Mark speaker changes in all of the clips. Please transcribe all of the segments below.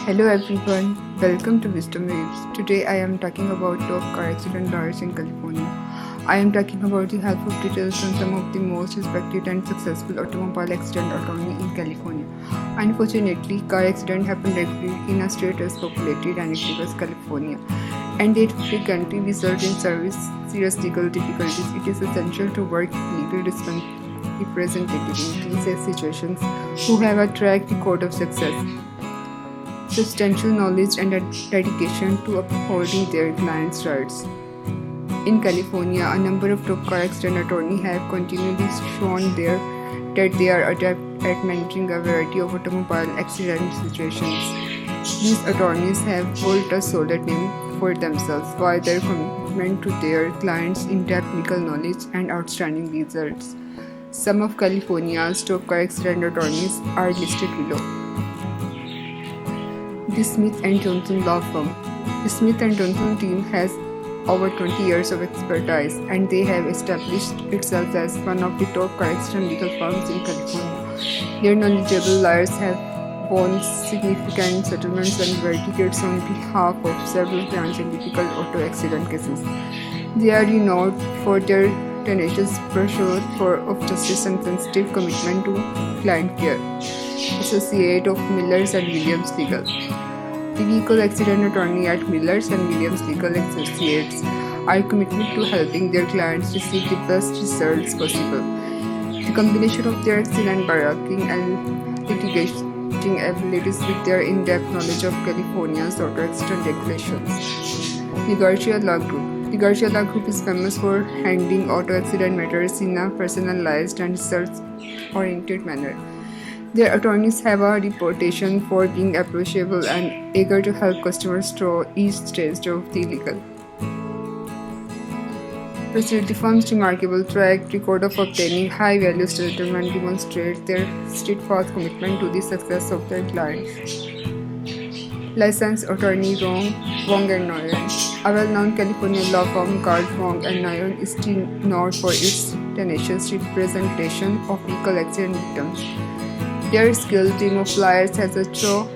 Speaker 1: Hello everyone, welcome to Wisdom Waves. Today I am talking about top car accident lawyers in California. I am talking about the helpful details on some of the most respected and successful automobile accident attorney in California. Unfortunately, car accidents happen regularly in a state as populated and active as California, and they frequently result in serious legal difficulties. It is essential to work with legal representatives in these situations who have a track record of success, substantial knowledge, and a dedication to upholding their clients' rights. In California, a number of top car accident attorneys have continually shown that they are adept at managing a variety of automobile accident situations. These attorneys have built a solid name for themselves by their commitment to their clients' in-depth legal knowledge and outstanding results. Some of California's top car accident attorneys are listed below. The Smith & Johnson Law Firm. The Smith & Johnson team has over 20 years of expertise, and they have established itself as one of the top car accident legal firms in California. Their knowledgeable lawyers have won significant settlements and verdicts on behalf of several clients in difficult auto accident cases. They are renowned for their tenacious pursuit of justice and sensitive commitment to client care. Associate of Millers and Williams Legal. The vehicle accident attorney at Millers and Williams Legal Associates are committed to helping their clients receive the best results possible. The combination of their excellent bargaining and litigating abilities with their in-depth knowledge of California's auto accident regulations. The Garcia Law Group. The Garcia Law Group is famous for handling auto accident matters in a personalized and results-oriented manner. Their attorneys have a reputation for being approachable and eager to help customers through each stage of the legal procedure. The firm's remarkable track record of obtaining high-value settlement demonstrates their steadfast commitment to the success of their clients. Licensed attorney Wong & Nguyen. A well-known California law firm called Wong & Nguyen is known for its tenacious representation of vehicle accident victims. Their skilled team of lawyers has a true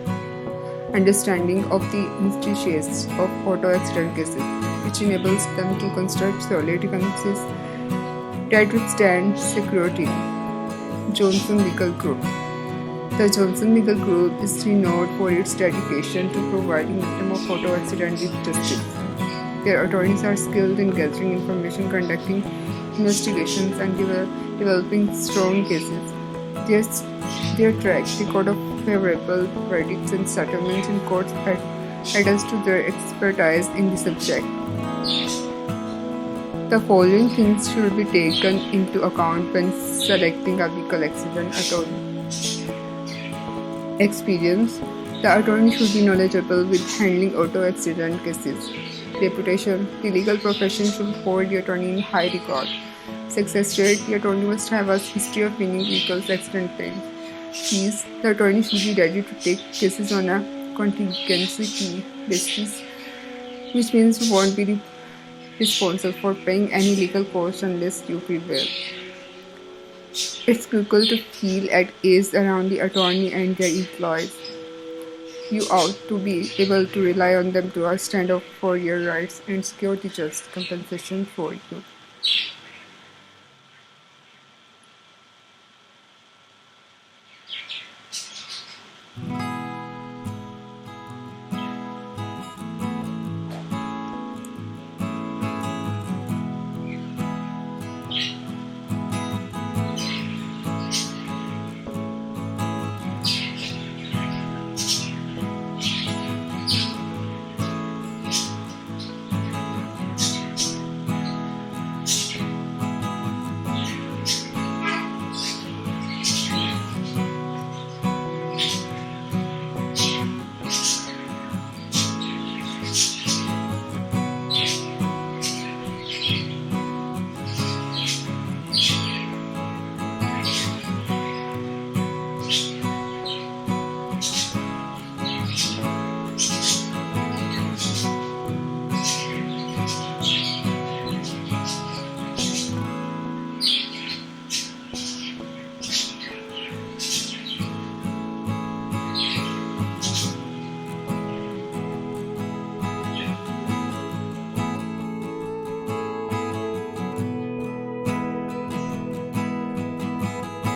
Speaker 1: understanding of the intricacies of auto accident cases, which enables them to construct solid defenses that withstand scrutiny. Johnson Legal Group. The Johnson Legal Group is renowned for its dedication to providing victims of auto accident with justice. Their attorneys are skilled in gathering information, conducting investigations, and developing strong cases. Their track record of favorable verdicts and settlements in courts adds to their expertise in the subject. The following things should be taken into account when selecting a vehicle accident attorney. Experience. The attorney should be knowledgeable with handling auto accident cases. Reputation. The legal profession should hold the attorney in high regard. Success rate. The attorney must have a history of winning vehicles accident claims. Fees. The attorney should be ready to take cases on a contingency fee basis, which means you won't be responsible for paying any legal costs unless you prevail. It's critical to feel at ease around the attorney and their employees. You ought to be able to rely on them to stand up for your rights and secure the just compensation for you.